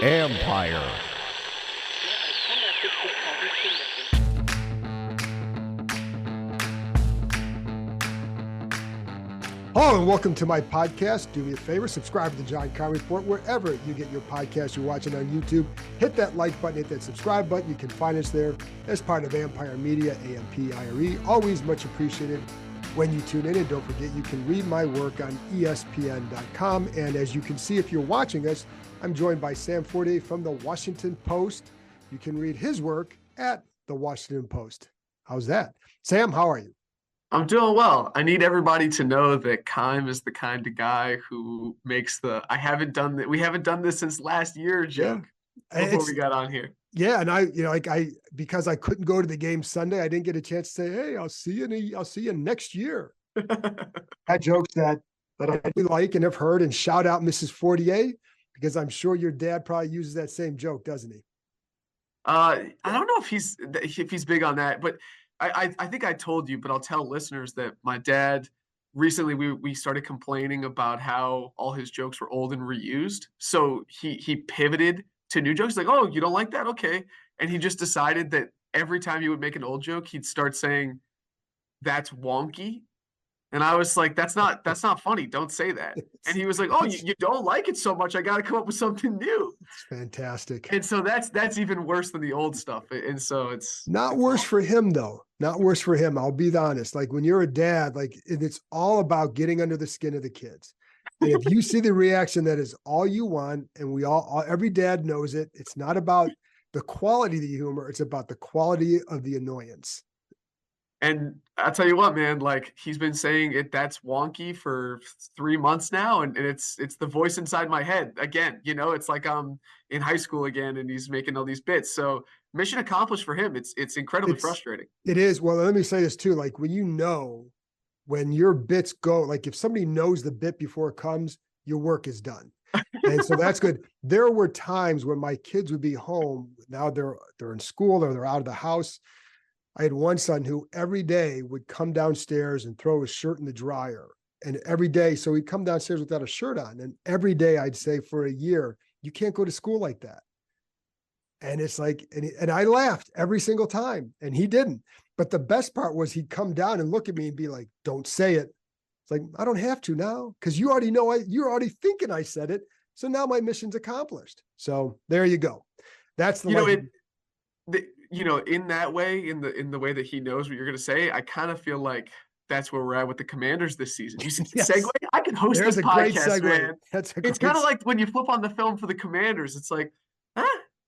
Empire. Hello and welcome to my podcast. Do me a favor, subscribe to the John Conn Report wherever you get your podcast. You're watching on YouTube. Hit that like button, hit that subscribe button. You can find us there as part of Empire Media, AMPIRE. Always much appreciated when you tune in. And don't forget, you can read my work on ESPN.com. And as you can see, if you're watching us, I'm joined by Sam Fortier from the Washington Post. You can read his work at the Washington Post. How's that? Sam, how are you? I'm doing well. I need everybody to know that Kime is the kind of guy who makes the we haven't done this since last year joke before we got on here. Yeah, and because I couldn't go to the game Sunday, I didn't get a chance to say, "Hey, I'll see you next year." Had jokes that I do like and have heard, and shout out Mrs. Fortier, because I'm sure your dad probably uses that same joke, doesn't he? I don't know if he's big on that, but I think I told you, but I'll tell listeners that my dad recently we started complaining about how all his jokes were old and reused. So he pivoted to new jokes, like, "Oh, you don't like that? Okay." And he just decided that every time he would make an old joke, he'd start saying, "That's wonky." And I was like, that's not funny. Don't say that. And he was like, "Oh, you don't like it so much. I got to come up with something new." It's fantastic. And so that's even worse than the old stuff. And so it's not worse for him, though. Not worse for him. I'll be honest. Like when you're a dad, like it's all about getting under the skin of the kids. And if you see the reaction, that is all you want. And every dad knows it. It's not about the quality of the humor. It's about the quality of the annoyance. And I'll tell you what, man, like he's been saying that's wonky for 3 months now. And it's the voice inside my head again. It's like I'm in high school again and he's making all these bits. So mission accomplished for him. It's incredibly frustrating. It is. Well, let me say this too. Like when when your bits go, like if somebody knows the bit before it comes, your work is done. And so that's good. There were times when my kids would be home. Now they're in school or they're out of the house. I had one son who every day would come downstairs and throw his shirt in the dryer. And every day, so he'd come downstairs without a shirt on. And every day I'd say for a year, you can't go to school like that. And it's like, and I laughed every single time and he didn't. But the best part was he'd come down and look at me and be like, "Don't say it." It's like, I don't have to now because you already know you're already thinking I said it. So now my mission's accomplished. So there you go. That's the in that way, in the way that he knows what you're going to say, I kind of feel like that's where we're at with the Commanders this season. You see, yes. Segue? I can host There's this a great podcast, segue. man. It's kind of like when you flip on the film for the Commanders. It's like,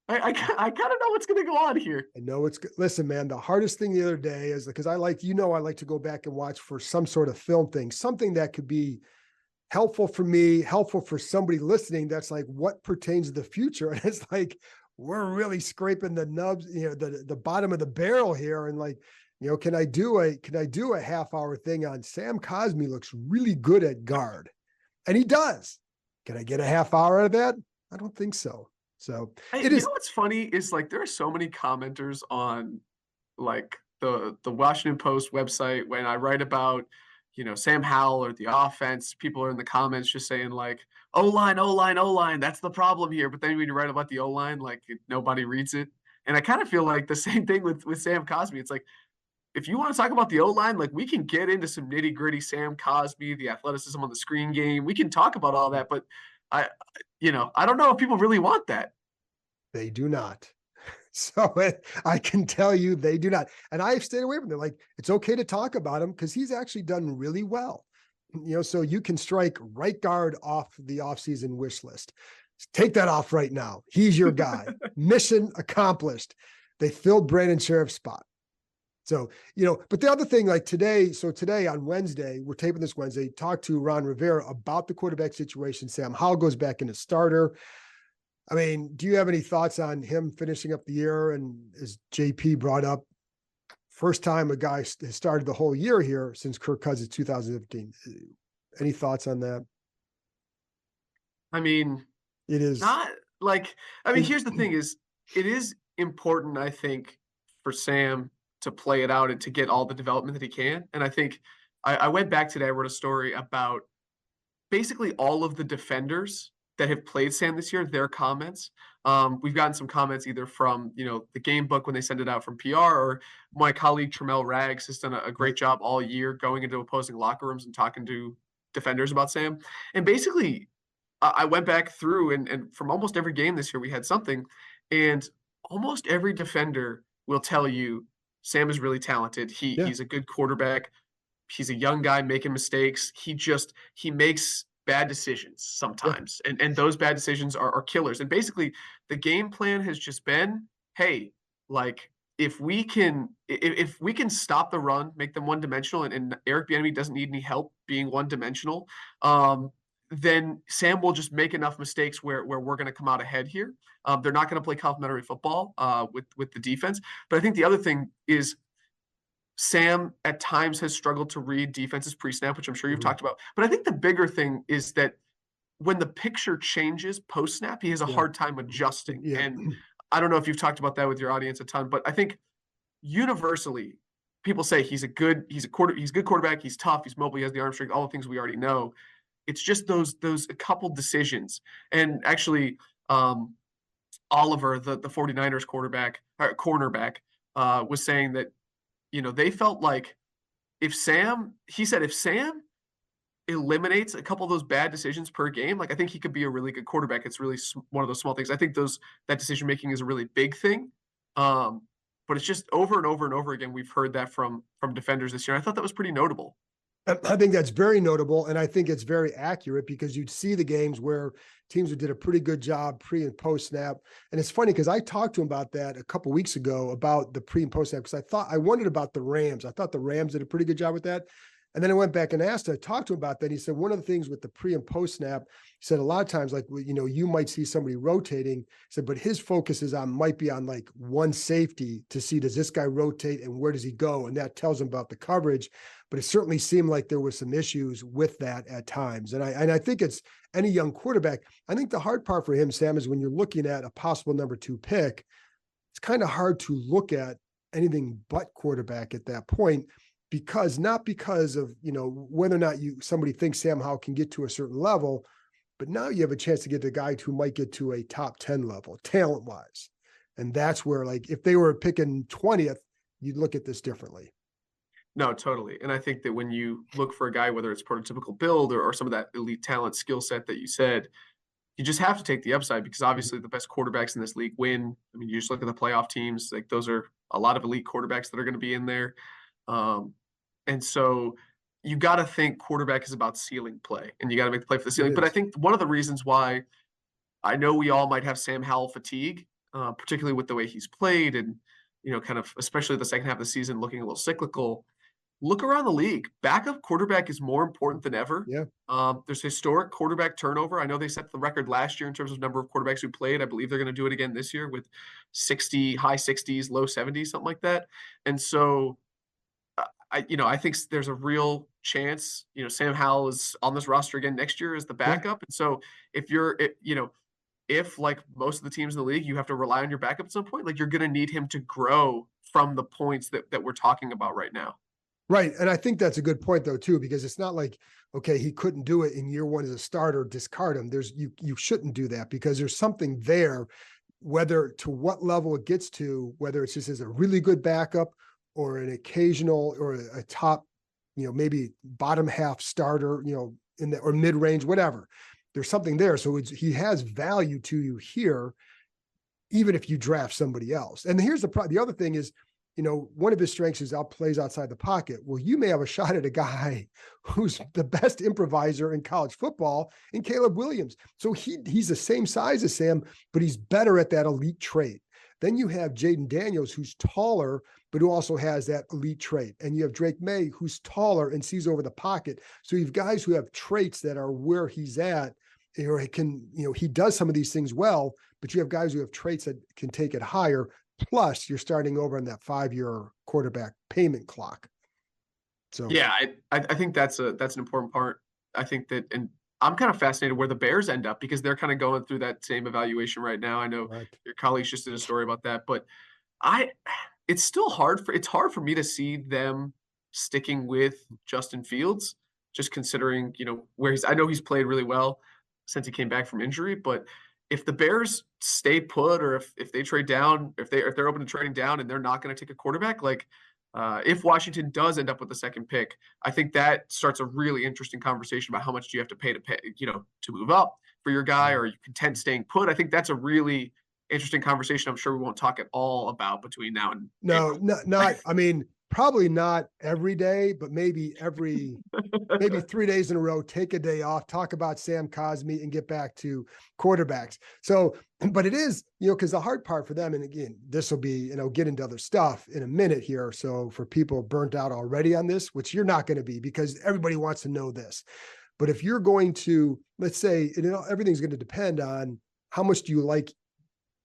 I kind of know what's going to go on here. I know it's good. Listen, man, the hardest thing the other day is because I like to go back and watch for some sort of film thing, something that could be helpful for me, helpful for somebody listening. That's like what pertains to the future. And it's like, we're really scraping the nubs, the bottom of the barrel here. And like, can I do a half-hour thing on Sam Cosmi looks really good at guard? And he does. Can I get a half hour out of that? I don't think so. So you know what's funny is like there are so many commenters on like the Washington Post website when I write about Sam Howell or the offense. People are in the comments just saying like O-line, that's the problem here. But then when you write about the O-line, like nobody reads it. And I kind of feel like the same thing with Sam Cosmi. It's like if you want to talk about the O-line, like we can get into some nitty gritty Sam Cosmi, the athleticism on the screen game. We can talk about all that, but I don't know if people really want that. They do not. So I can tell you they do not. And I've stayed away from them. Like, it's okay to talk about him because he's actually done really well. So you can strike right guard off the offseason wish list. Take that off right now. He's your guy. Mission accomplished. They filled Brandon Sheriff's spot. So, but the other thing, like today on Wednesday, we're taping this Wednesday, talked to Ron Rivera about the quarterback situation. Sam Howell goes back in as starter. I mean, do you have any thoughts on him finishing up the year? And as JP brought up, first time a guy has started the whole year here since Kirk Cousins 2015. Any thoughts on that? I mean, it is not like, here's the thing is it is important, I think, for Sam to play it out and to get all the development that he can. And I think I went back today, I wrote a story about basically all of the defenders that have played Sam this year, their comments. We've gotten some comments either from, the game book when they send it out from PR, or my colleague Tremel Rags has done a great Right. job all year going into opposing locker rooms and talking to defenders about Sam. And basically, I went back through, and from almost every game this year, we had something, and almost every defender will tell you Sam is really talented. Yeah. He's a good quarterback. He's a young guy making mistakes. He makes bad decisions Yeah. sometimes, and those bad decisions are killers. And basically, the game plan has just been, hey, like if we can stop the run, make them one dimensional, and Eric Bieniemy doesn't need any help being one dimensional, then Sam will just make enough mistakes where we're going to come out ahead here. They're not going to play complementary football with the defense. But I think the other thing is Sam at times has struggled to read defenses pre-snap, which I'm sure you've Mhm. talked about. But I think the bigger thing is that when the picture changes post-snap, he has a Yeah. hard time adjusting. Yeah. And I don't know if you've talked about that with your audience a ton, but I think universally people say he's a good quarterback, he's tough, he's mobile, he has the arm strength, all the things we already know. It's just those a couple decisions. And actually, Oliver, the 49ers cornerback, was saying that they felt like if Sam eliminates a couple of those bad decisions per game, like I think he could be a really good quarterback. It's really one of those small things. I think that decision making is a really big thing. Um, but it's just over and over and over again. We've heard that from defenders this year. I thought that was pretty notable. I think that's very notable, and I think it's very accurate because you'd see the games where teams did a pretty good job pre and post snap. And it's funny because I talked to him about that a couple weeks ago about the pre and post snap because I wondered about the Rams. I thought the Rams did a pretty good job with that. And then I went back and asked, I talked to him about that. He said one of the things with the pre and post snap, he said a lot of times, like, you might see somebody rotating. He said, but his focus might be on like one safety to see, does this guy rotate and where does he go? And that tells him about the coverage. But it certainly seemed like there was some issues with that at times. And I think it's any young quarterback. I think the hard part for him, Sam, is when you're looking at a possible number 2 pick, it's kind of hard to look at anything but quarterback at that point not because of, whether or not somebody thinks Sam Howell can get to a certain level, but now you have a chance to get the guy who might get to a top 10 level talent wise. And that's where, like, if they were picking 20th, you'd look at this differently. No, totally. And I think that when you look for a guy, whether it's prototypical build or some of that elite talent skill set that you said, you just have to take the upside because obviously the best quarterbacks in this league win. I mean, you just look at the playoff teams, like those are a lot of elite quarterbacks that are going to be in there. Um, and so you got to think quarterback is about ceiling play and you got to make the play for the It ceiling. But I is. think one of the reasons why I know we all might have Sam Howell fatigue, particularly with the way he's played and, kind of, especially the second half of the season looking a little cyclical. Look around the league. Backup quarterback is more important than ever. Yeah. There's historic quarterback turnover. I know they set the record last year in terms of number of quarterbacks who played. I believe they're going to do it again this year with 60, high 60s, low 70s, something like that. And so, I think there's a real chance, Sam Howell is on this roster again next year as the Yeah. backup. And so, if like most of the teams in the league, you have to rely on your backup at some point, like you're going to need him to grow from the points that we're talking about right now. Right. And I think that's a good point though, too, because it's not like, okay, he couldn't do it in year 1 as a starter, discard him. You shouldn't do that because there's something there, whether to what level it gets to, whether it's just as a really good backup or an occasional or a top, maybe bottom half starter, in the or mid range, whatever. There's something there. So he has value to you here, even if you draft somebody else. And here's the other thing is, one of his strengths is plays outside the pocket. Well, you may have a shot at a guy who's the best improviser in college football in Caleb Williams. So he's the same size as Sam, but he's better at that elite trait. Then you have Jaden Daniels, who's taller, but who also has that elite trait. And you have Drake May, who's taller and sees over the pocket. So you have guys who have traits that are where he's at, or he does some of these things well, but you have guys who have traits that can take it higher. Plus, you're starting over on that 5-year quarterback payment clock. So Yeah, I think that's an important part. I think that, and I'm kind of fascinated where the Bears end up because they're kind of going through that same evaluation right now. I know right. your colleagues just did a story about that, but I it's hard for me to see them sticking with Justin Fields, just considering, where I know he's played really well. since he came back from injury. But if the Bears stay put, or if they trade down, if they're open to trading down and they're not going to take a quarterback, like if Washington does end up with the second pick, I think that starts a really interesting conversation about how much do you have to pay, to move up for your guy, or are you content staying put? I think that's a really interesting conversation. I'm sure we won't talk at all about between now and No, April. not, I mean, probably not every day, but maybe 3 days in a row, take a day off, talk about Sam Cosmi and get back to quarterbacks. So, but it is, because the hard part for them, and again, this will be, get into other stuff in a minute here. So for people burnt out already on this, which you're not going to be, because everybody wants to know this. But if you're going to, let's say, everything's going to depend on how much do you like,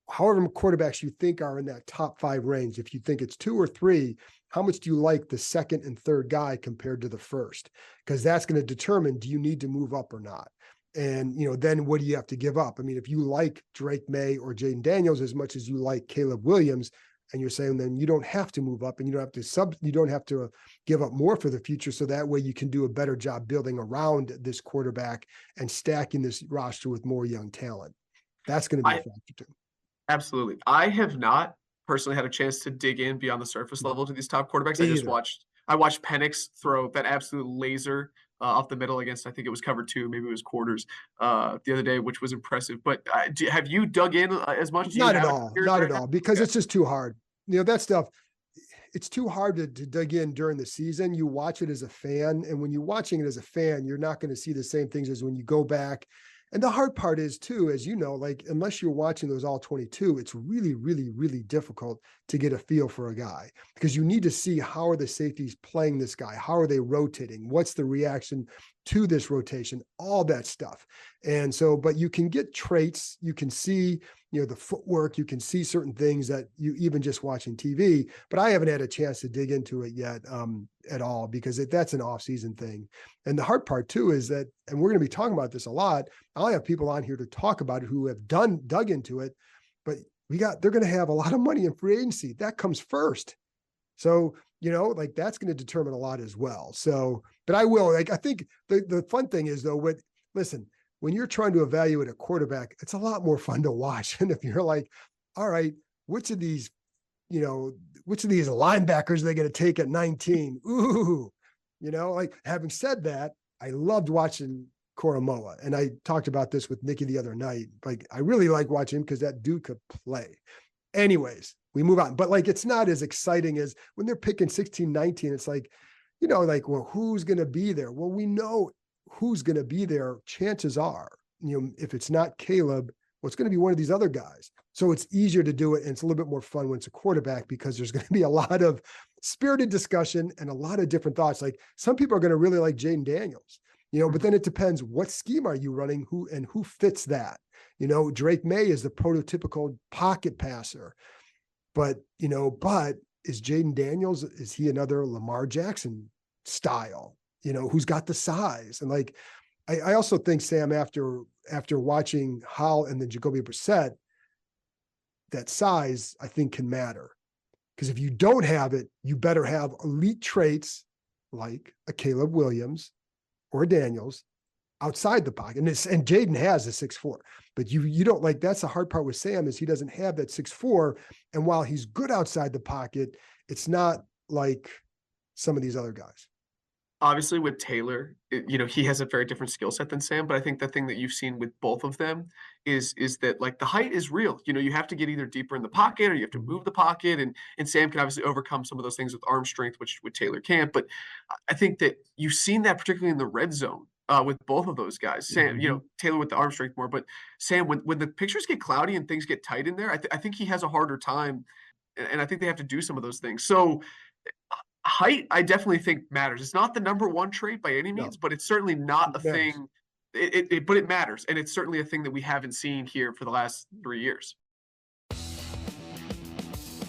however quarterbacks you think are in that top 5 range. If you think it's 2 or 3, how much do you like the second and third guy compared to the first? Because that's going to determine, do you need to move up or not? And, then what do you have to give up? I mean, if you like Drake May or Jaden Daniels as much as you like Caleb Williams, and you're saying then you don't have to move up and you don't have to give up more for the future. So that way you can do a better job building around this quarterback and stacking this roster with more young talent. That's going to be a factor too. Absolutely. I have not personally had a chance to dig in beyond the surface level to these top quarterbacks. I watched Penix throw that absolute laser off the middle against, I think it was cover 2, maybe it was quarters the other day, which was impressive. But have you dug in as much? Not at all, because it's just too hard. That stuff, it's too hard to dig in during the season. You watch it as a fan, and when you're watching it as a fan, you're not going to see the same things as when you go back. And the hard part is too, as you know, like unless you're watching those all 22, it's really, really, really difficult to get a feel for a guy, because you need to see how are the safeties playing this guy? How are they rotating? What's the reaction to this rotation? All that stuff. And so, but you can get traits, you can see, the footwork, you can see certain things that you even just watching TV, but I haven't had a chance to dig into it yet at all, because that's an off-season thing. And the hard part too is that, and we're going to be talking about this a lot, I'll have people on here to talk about it who have dug into it, but they're going to have a lot of money in free agency. That comes first. So, that's going to determine a lot as well. So, but I think the fun thing is though, listen, when you're trying to evaluate a quarterback, it's a lot more fun to watch. And if you're like, all right, which of these linebackers are they going to take at 19? Ooh, having said that, I loved watching Koromoa. And I talked about this with Nikki the other night. Like, I really like watching him because that dude could play. Anyways, we move on. But it's not as exciting as when they're picking 16, 19. It's like, well, who's going to be there? Well, we know who's going to be there. Chances are, if it's not Caleb, well, it's going to be one of these other guys. So it's easier to do it. And it's a little bit more fun when it's a quarterback, because there's going to be a lot of spirited discussion and a lot of different thoughts. Like some people are going to really like Jaden Daniels, but then it depends what scheme are you running, who fits that. Drake May is the prototypical pocket passer, but is Jaden Daniels, is he another Lamar Jackson style, who's got the size? And I also think, Sam, after watching Howell and then Jacoby Brissett, that size I think can matter, because if you don't have it, you better have elite traits like a Caleb Williams or a Daniels outside the pocket. And Jaden has a 6'4", but you don't that's the hard part with Sam, is he doesn't have that 6'4". And while he's good outside the pocket, it's not like some of these other guys. Obviously with Taylor, he has a very different skill set than Sam, but I think the thing that you've seen with both of them is that the height is real. You have to get either deeper in the pocket or you have to move the pocket, and Sam can obviously overcome some of those things with arm strength, which Taylor can't. But I think that you've seen that particularly in the red zone with both of those guys. Sam, Taylor with the arm strength more, but Sam, when the pictures get cloudy and things get tight in there, I think he has a harder time, and I think they have to do some of those things. So height, I definitely think matters. It's not the number one trait by any means, but it's certainly not a thing. But it matters, and it's certainly a thing that we haven't seen here for the last 3 years.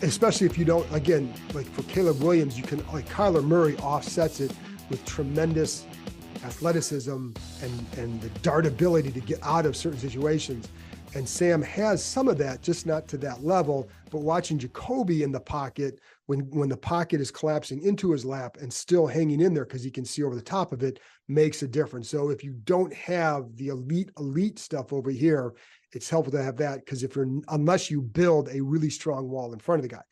Especially if you don't, again, like for Caleb Williams, you can, like Kyler Murray offsets it with tremendous athleticism and the dart ability to get out of certain situations. And Sam has some of that, just not to that level. But watching Jacoby in the pocket, when the pocket is collapsing into his lap and still hanging in there because he can see over the top of it, makes a difference. So if you don't have the elite stuff over here, it's helpful to have that, because unless you build a really strong wall in front of the guy.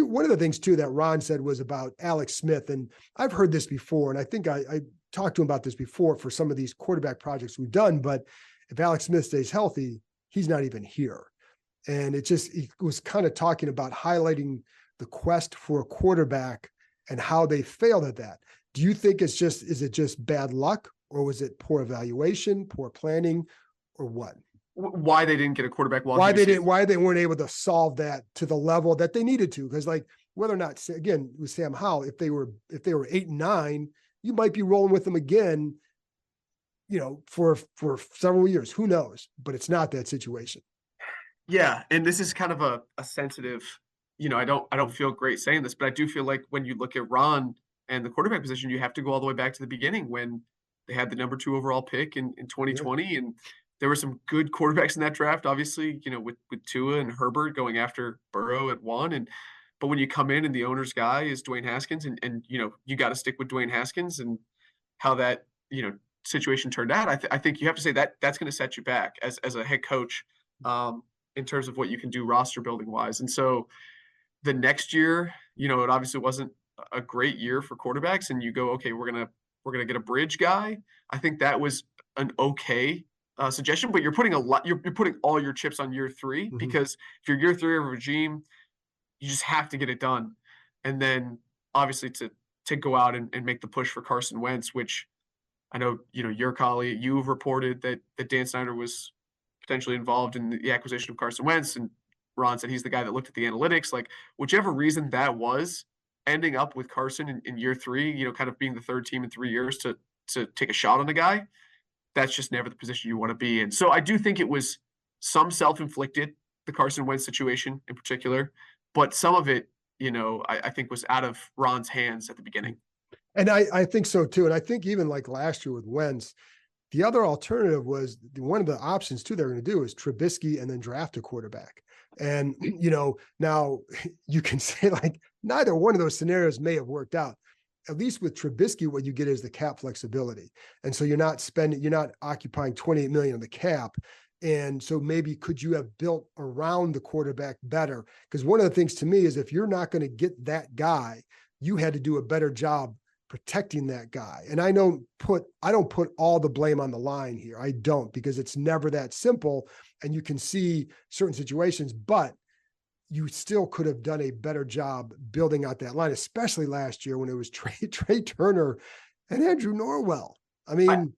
One of the things too that Ron said was about Alex Smith, and I've heard this before, and I think I talked to him about this before for some of these quarterback projects we've done, but if Alex Smith stays healthy, he's not even here. And it was kind of talking about highlighting the quest for a quarterback and how they failed at that. Do you think is it just bad luck, or was it poor evaluation, poor planning, or what? Why they didn't get a quarterback? Why they weren't able to solve that to the level that they needed to? Because like whether or not, again, with Sam Howell, if they were 8-9, you might be rolling with them again, for several years. Who knows? But it's not that situation. Yeah, and this is kind of a sensitive, I don't feel great saying this, but I do feel like when you look at Ron and the quarterback position, you have to go all the way back to the beginning when they had the number 2 overall pick in 2020. Yeah. And there were some good quarterbacks in that draft, obviously, with Tua and Herbert going after Burrow at 1. But when you come in and the owner's guy is Dwayne Haskins, and you got to stick with Dwayne Haskins, and how that, situation turned out, I think you have to say that that's going to set you back as a head coach, in terms of what you can do roster building wise. And so the next year, it obviously wasn't a great year for quarterbacks, and you go, okay, we're gonna get a bridge guy. I think that was an okay suggestion, but you're putting you're putting all your chips on year 3, Mm-hmm. because if you're year 3 of a regime, you just have to get it done. And then obviously to go out and make the push for Carson Wentz, which I know, your colleague, you've reported that Dan Snyder was potentially involved in the acquisition of Carson Wentz, and Ron said he's the guy that looked at the analytics. Like, whichever reason that was, ending up with Carson in year 3, kind of being the third team in 3 years to take a shot on the guy, that's just never the position you want to be in. So I do think it was some self-inflicted, the Carson Wentz situation in particular, but some of it, I think was out of Ron's hands at the beginning. And I think so too. And I think even like last year with Wentz, the other alternative was one of the options too they're going to do is Trubisky and then draft a quarterback. And, now you can say like neither one of those scenarios may have worked out. At least with Trubisky, what you get is the cap flexibility. And so you're not occupying 28 million of the cap. And so maybe could you have built around the quarterback better? Because one of the things to me is if you're not going to get that guy, you had to do a better job protecting that guy. And I don't put all the blame on the line here. I don't, because it's never that simple. And you can see certain situations, but you still could have done a better job building out that line, especially last year when it was Trey Turner and Andrew Norwell. I mean,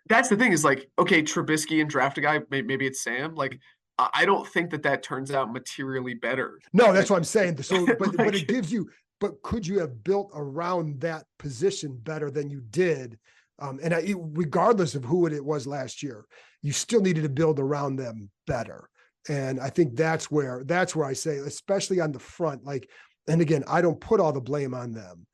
that's the thing is like, okay, Trubisky and draft a guy, maybe it's Sam. Like, I don't think that turns out materially better. No, that's what I'm saying. So, but it gives you, but could you have built around that position better than you did? Regardless of who it was last year, you still needed to build around them better. And I think that's where I say, especially on the front, like, and again, I don't put all the blame on them.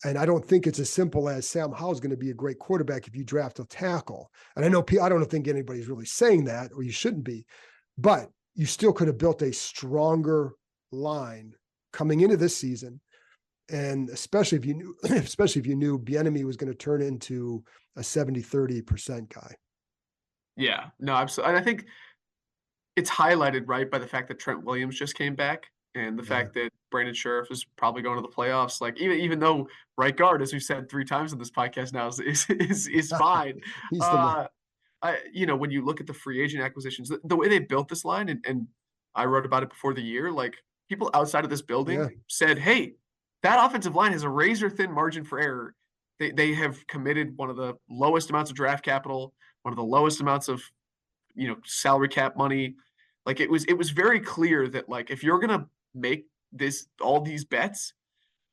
And I don't think it's as simple as Sam Howell's going to be a great quarterback if you draft a tackle. And I don't think anybody's really saying that, or you shouldn't be, but you still could have built a stronger line coming into this season. And especially if you knew Bieniemy was going to turn into a 70-30% guy. Yeah, no, absolutely. And I think it's highlighted, right, by the fact that Trent Williams just came back, and the fact that Brandon Sheriff is probably going to the playoffs. Like, even though right guard, as we've said 3 times in this podcast now, is fine. When you look at the free agent acquisitions, the way they built this line, and I wrote about it before the year, like, people outside of this building said, hey, that offensive line has a razor thin margin for error. They have committed one of the lowest amounts of draft capital, one of the lowest amounts of, salary cap money. Like, it was very clear that, like, if you're going to make all these bets,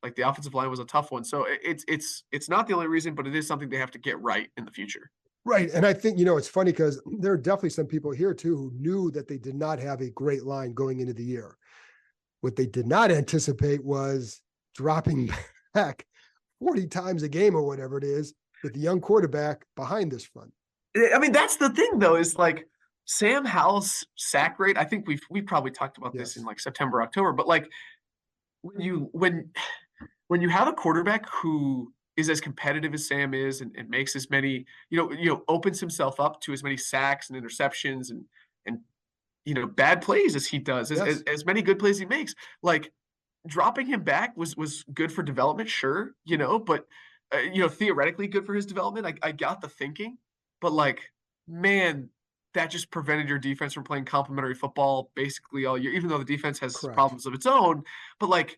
like, the offensive line was a tough one. So it's not the only reason, but it is something they have to get right in the future. Right. And I think, it's funny because there are definitely some people here too who knew that they did not have a great line going into the year. What they did not anticipate was dropping back 40 times a game or whatever it is with the young quarterback behind this front. I mean, that's the thing though, is like, Sam Howell's sack rate, I think we've probably talked about this in Yes, like September, October, but like when you have a quarterback who is as competitive as Sam is and makes as many, opens himself up to as many sacks and interceptions and bad plays as he does, yes, as many good plays he makes, like dropping him back was good for development, sure, but theoretically good for his development. I got the thinking, but like, man, that just prevented your defense from playing complementary football basically all year, even though the defense has correct. problems of its own. But like,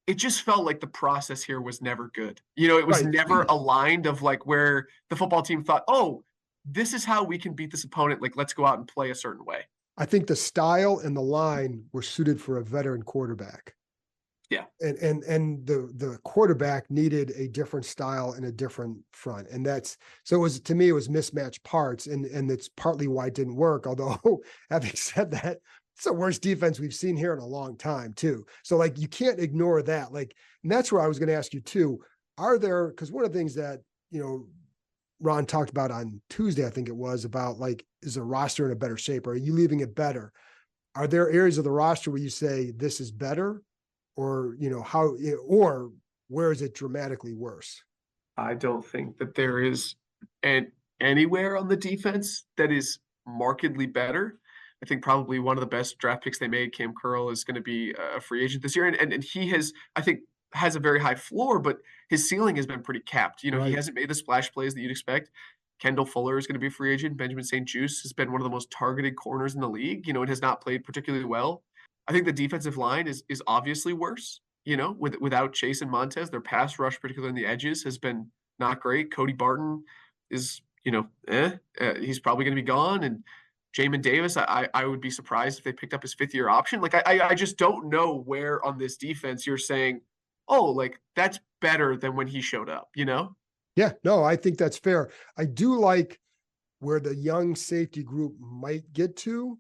it just felt like the process here was never good. It was Right. never aligned of like where the football team thought, oh, this is how we can beat this opponent. Like, let's go out and play a certain way. I think the style and the line were suited for a veteran quarterback. Yeah. And the quarterback needed a different style and a different front. And that's so it was to me, it was mismatched parts. And it's partly why it didn't work. Although having said that, it's the worst defense we've seen here in a long time, too. So like you can't ignore that. Like, and that's where I was going to ask you too. Are there, because one of the things that, Ron talked about on Tuesday, I think it was about like, is the roster in a better shape? Or are you leaving it better? Are there areas of the roster where you say this is better? Or, how, or where is it dramatically worse? I don't think that there is anywhere on the defense that is markedly better. I think probably one of the best draft picks they made, Cam Curl, is going to be a free agent this year, and he has, I think, has a very high floor, but his ceiling has been pretty capped. He Right. hasn't made the splash plays that you'd expect. Kendall Fuller is going to be a free agent. Benjamin St-Juste has been one of the most targeted corners in the league, and has not played particularly well. I think the defensive line is obviously worse. Without Chase and Montez, their pass rush, particularly in the edges, has been not great. Cody Barton is, he's probably going to be gone. And Jamin Davis, I would be surprised if they picked up his fifth-year option. Like, I just don't know where on this defense you're saying, oh, like, that's better than when he showed up? Yeah, no, I think that's fair. I do like where the young safety group might get to,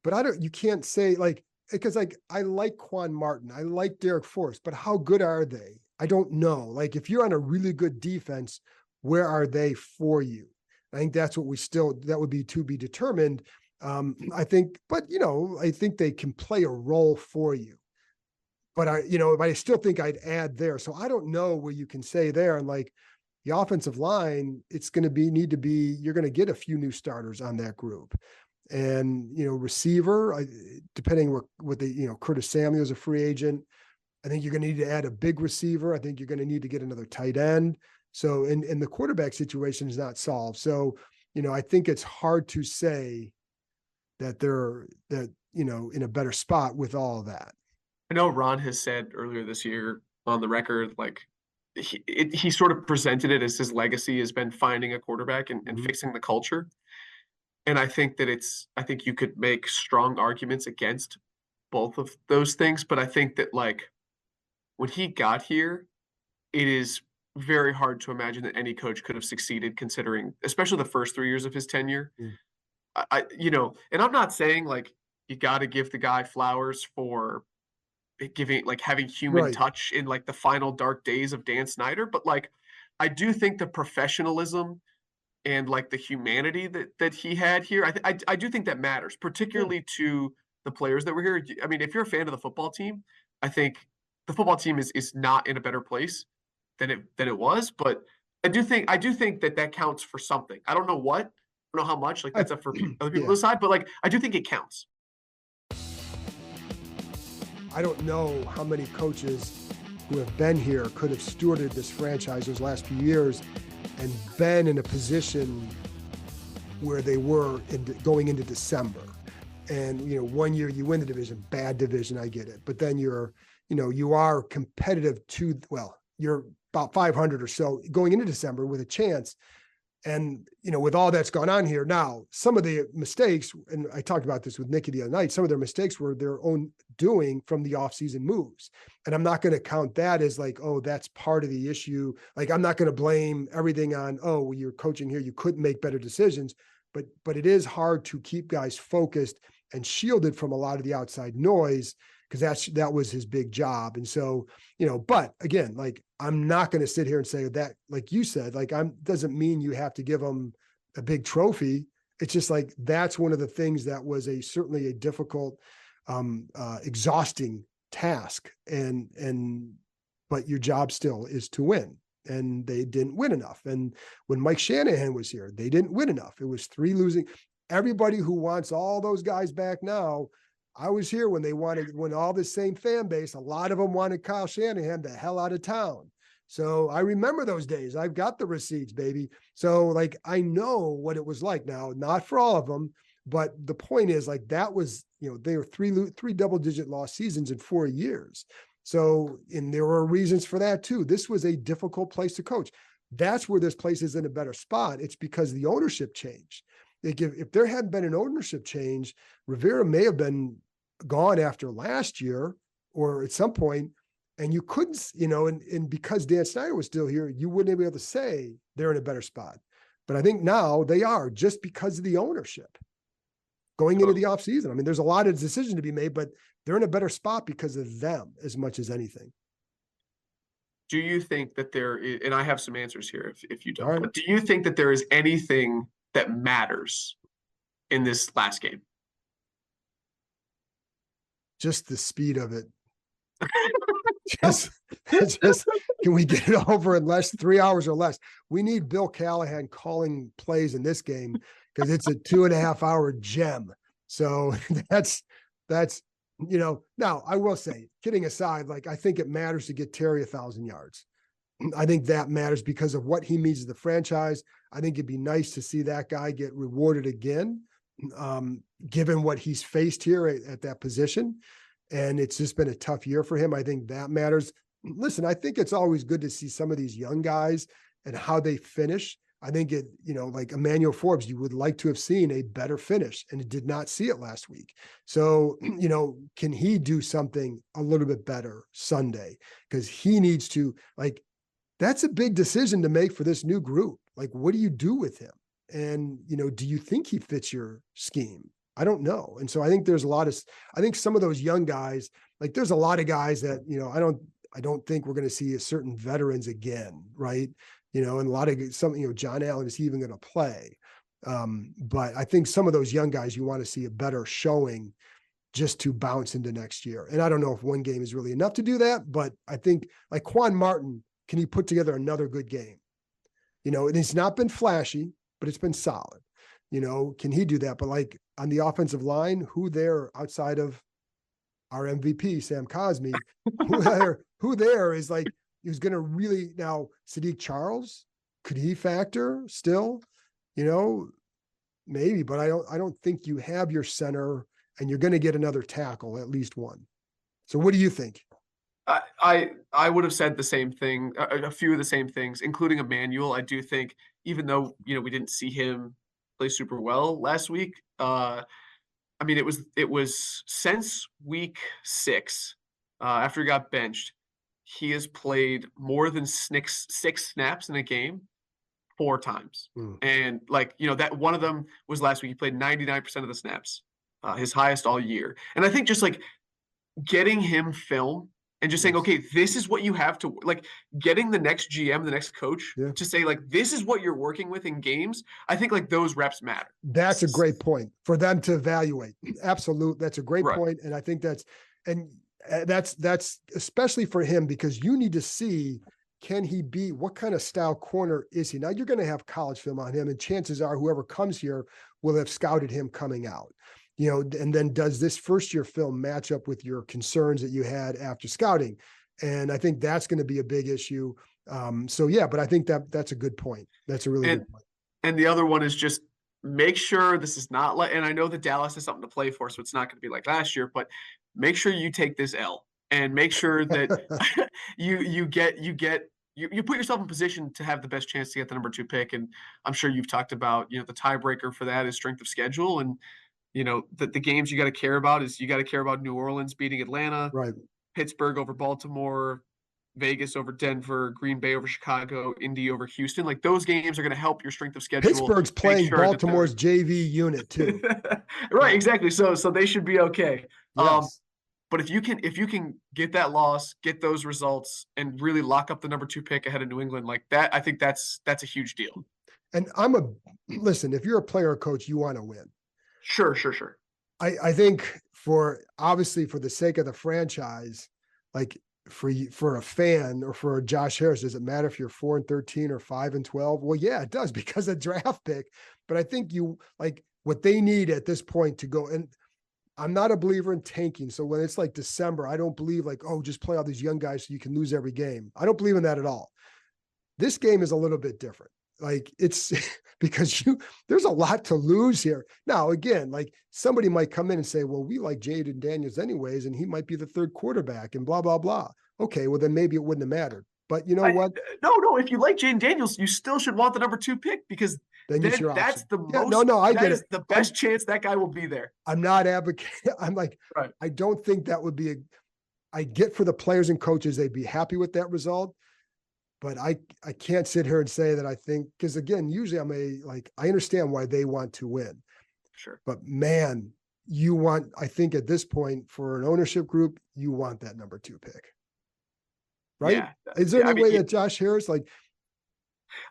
but you can't say like, because like, I like Quan Martin, I like Derek Force, but how good are they? I don't know. Like, if you're on a really good defense, where are they for you? I think that's what that would be to be determined. I think, but I think they can play a role for you. But I still think I'd add there. So I don't know where you can say there. And like the offensive line, it's going to you're going to get a few new starters on that group. And, receiver, depending what Curtis Samuel's a free agent. I think you're going to need to add a big receiver. I think you're going to need to get another tight end. So, and the quarterback situation is not solved. So, I think it's hard to say that in a better spot with all of that. I know Ron has said earlier this year on the record, like, he sort of presented it as his legacy has been finding a quarterback and Mhm. fixing the culture. And I think you could make strong arguments against both of those things. But I think that, like, when he got here, it is very hard to imagine that any coach could have succeeded, considering, especially the first 3 years of his tenure. Mm. And I'm not saying like you got to give the guy flowers for having human Right. touch in like the final dark days of Dan Snyder, but like I do think the professionalism and like the humanity that he had here, I do think that matters, Yeah. particularly to the players that were here. I mean, if you're a fan of the football team, I think the football team is not in a better place than it was, but I do think that counts for something. I don't know what, I don't know how much. Like I, that's up for other people to yeah. decide, but like I do think it counts. I don't know how many coaches who have been here could have stewarded this franchise those last few years and been in a position where they were going into December. And, 1 year you win the division, bad division, I get it. But then you are competitive you're about 500 or so going into December with a chance. And, with all that's gone on here now, some of the mistakes, and I talked about this with Nikki the other night, some of their mistakes were their own doing from the offseason moves. And I'm not going to count that as like, oh, that's part of the issue. Like, I'm not going to blame everything on, oh, well, you're coaching here, you couldn't make better decisions. But it is hard to keep guys focused and shielded from a lot of the outside noise, because that was his big job. And so, but again, like, I'm not going to sit here and say that, like you said, like, doesn't mean you have to give him a big trophy. it's just like, that's one of the things that was certainly a difficult, exhausting task. But your job still is to win. And they didn't win enough. And when Mike Shanahan was here, they didn't win enough. It was 3 losing. Everybody who wants all those guys back now, I was here when all this same fan base, a lot of them wanted Kyle Shanahan the hell out of town. So I remember those days. I've got the receipts, baby. So like, I know what it was like. Now, not for all of them, but the point is, like, that was, they were three double-digit loss seasons in 4 years. So, and there were reasons for that too. This was a difficult place to coach. That's where this place is in a better spot. It's because the ownership changed. Like, if there hadn't been an ownership change, Rivera may have been gone after last year or at some point, and you couldn't, and because Dan Snyder was still here, you wouldn't be able to say they're in a better spot. But I think now they are, just because of the ownership going into the offseason. I mean, there's a lot of decisions to be made, but they're in a better spot because of them as much as anything. Do you think that there is, and I have some answers here if you don't, Right. but do you think that there is anything that matters in this last game? Just the speed of it. just can we get it over in 3 hours or less? We need Bill Callahan calling plays in this game because it's a 2.5 hour gem. So that's now I will say, kidding aside, like, I think it matters to get Terry 1,000 yards. I think that matters because of what he means to the franchise. I think it'd be nice to see that guy get rewarded again, given what he's faced here at that position. And it's just been a tough year for him. I think that matters. Listen, I think it's always good to see some of these young guys and how they finish. I think like Emmanuel Forbes, you would like to have seen a better finish, and it did not see it last week. So, can he do something a little bit better Sunday? Because he needs to, like, that's a big decision to make for this new group. Like, what do you do with him? And, do you think he fits your scheme? I don't know. And so I think I think some of those young guys, like, there's a lot of guys that, I don't think we're going to see certain veterans again. Right. And a lot of John Allen, is he even going to play? But I think some of those young guys, you want to see a better showing just to bounce into next year. And I don't know if one game is really enough to do that, but I think, like, Quan Martin, can he put together another good game? And it's not been flashy, but it's been solid. Can he do that? But, like, on the offensive line, who there outside of our MVP, Sam Cosmi, who there is, like, who's going to really, now Sadiq Charles, could he factor still? Maybe, but I don't think you have your center, and you're going to get another tackle, at least one. So what do you think? I would have said the same thing, a few of the same things, including Emmanuel. I do think, even though, we didn't see him play super well last week, I mean, it was since week 6, after he got benched, he has played more than 6 snaps in a game 4 times. And, like, that one of them was last week. He played 99% of the snaps, his highest all year. And I think just, like, getting him film and just saying, okay, this is what you have to, like, getting the next GM, the next coach to say, like, this is what you're working with in games. I think, like, those reps matter. That's a great point for them to evaluate. Absolute. That's a great point. And I think that's especially for him, because you need to see, can he be, what kind of style corner is he? Now you're going to have college film on him, and chances are whoever comes here will have scouted him coming out. And then does this first year film match up with your concerns that you had after scouting? And I think that's going to be a big issue. But I think that's a good point. That's a really good point. And the other one is just make sure this is not like, and I know that Dallas has something to play for, so it's not going to be like last year, but make sure you take this L and make sure that you put yourself in position to have the best chance to get the number 2 pick. And I'm sure you've talked about, the tiebreaker for that is strength of schedule. And, the games you got to care about is you got to care about New Orleans beating Atlanta, right? Pittsburgh over Baltimore, Vegas over Denver, Green Bay over Chicago, Indy over Houston. Like, those games are going to help your strength of schedule. Pittsburgh's playing Baltimore's JV unit too. Right, exactly. So they should be okay. Yes. But if you can get that loss, get those results, and really lock up the number 2 pick ahead of New England like that, I think that's a huge deal. And listen, if you're a player or coach, you want to win. Sure. I think obviously for the sake of the franchise, like for a fan or for Josh Harris, does it matter if you're 4-13 or 5-12? Well, yeah, it does because of draft pick. But I think what they need at this point to go, and I'm not a believer in tanking. So when it's like December, I don't believe just play all these young guys so you can lose every game. I don't believe in that at all. This game is a little bit different. Like it's because there's a lot to lose here. Now, again, like somebody might come in and say, well, we like Jaden Daniels anyways, and he might be the third quarterback and blah, blah, blah. Okay, well, then maybe it wouldn't have mattered. But you know what? No. If you like Jaden Daniels, you still should want the number 2 pick because then that's the most. No, I get it. The best chance that guy will be there. I'm not advocating. I'm like, right. I don't think that would be I get for the players and coaches, they'd be happy with that result. But I can't sit here and say that I think, because again, usually I understand why they want to win. Sure. But man, I think at this point for an ownership group, you want that number 2 pick. Right? Yeah. Is there any way that Josh Harris,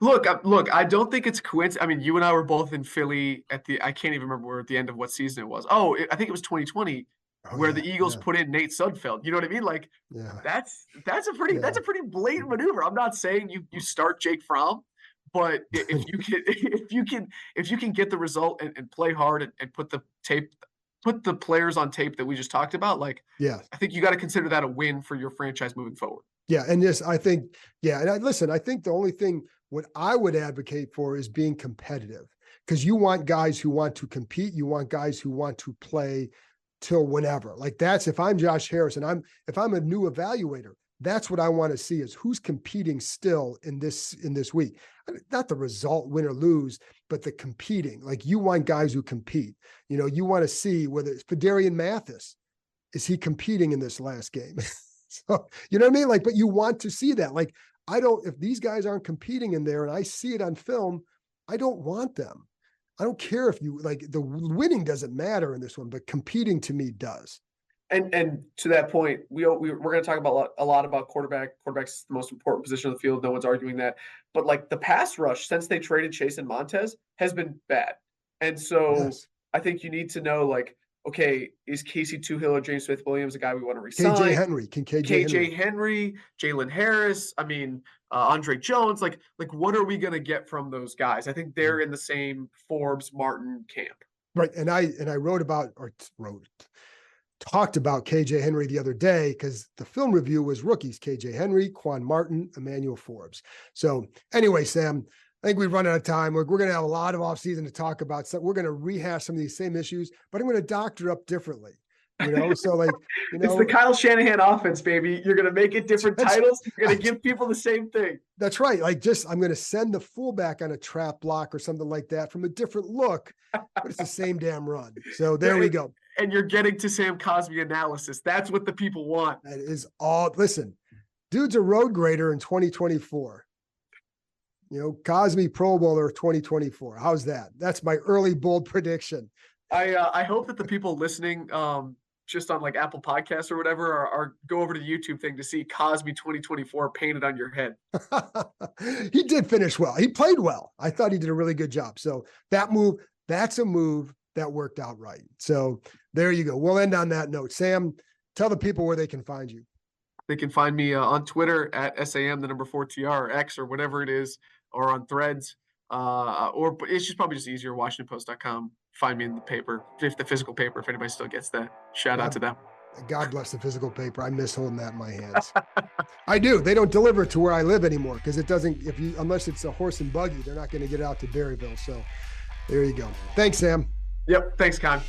Look, I don't think it's coincidence. I mean, you and I were both in Philly I can't even remember at the end of what season it was. I think it was 2020. Where the Eagles put in Nate Sudfeld. You know what I mean? Like that's a pretty blatant maneuver. I'm not saying you start Jake Fromm, but if you can get the result and play hard and put the players on tape that we just talked about, I think you got to consider that a win for your franchise moving forward. Yeah. And yes, I think, and I think the only thing what I would advocate for is being competitive, because you want guys who want to compete. You want guys who want to play till whenever. That's if I'm Josh Harris and if I'm a new evaluator, that's what I want to see is who's competing still in this week. Not the result, win or lose, but the competing. You want guys who compete. You want to see whether it's Fedarian Mathis, is he competing in this last game? So, you know what I mean? But you want to see that. If these guys aren't competing in there and I see it on film, I don't want them. I don't care if you the winning doesn't matter in this one, but competing to me does. And to that point, we're going to talk about a lot about quarterback. Quarterback's the most important position on the field. No one's arguing that. But the pass rush since they traded Chase and Montez has been bad. And so I think you need to know okay, is Casey Toohill or James Smith-Williams a guy we want to resign? KJ Henry. KJ Henry, Jalen Harris. I mean, Andre Jones. What are we going to get from those guys? I think they're in the same Forbes Martin camp. Right. And I talked about KJ Henry the other day because the film review was rookies, KJ Henry, Quan Martin, Emmanuel Forbes. So anyway, Sam, I think we've run out of time. We're going to have a lot of offseason to talk about. So we're going to rehash some of these same issues, but I'm going to doctor up differently. So it's the Kyle Shanahan offense, baby. You're going to make it different titles. You're going to give people the same thing. That's right. I'm going to send the fullback on a trap block or something like that from a different look, but it's the same damn run. So there we go. And you're getting to Sam Cosmi analysis. That's what the people want. That is all. Listen, dude's a road grader in 2024. Cosmi Pro Bowler 2024. How's that? That's my early bold prediction. I hope that the people listening just on Apple Podcasts or whatever are go over to the YouTube thing to see Cosmi 2024 painted on your head. He did finish well. He played well. I thought he did a really good job. So that's a move that worked out right. So there you go. We'll end on that note. Sam, tell the people where they can find you. They can find me on Twitter at SAM4TR or X or whatever it is, or on Threads, or it's probably just easier. WashingtonPost.com. Find me in the paper, the physical paper, if anybody still gets that. Shout out to them. God bless the physical paper. I miss holding that in my hands. I do. They don't deliver it to where I live anymore because it doesn't. Unless it's a horse and buggy, they're not going to get it out to Berryville. So there you go. Thanks, Sam. Yep. Thanks, Con.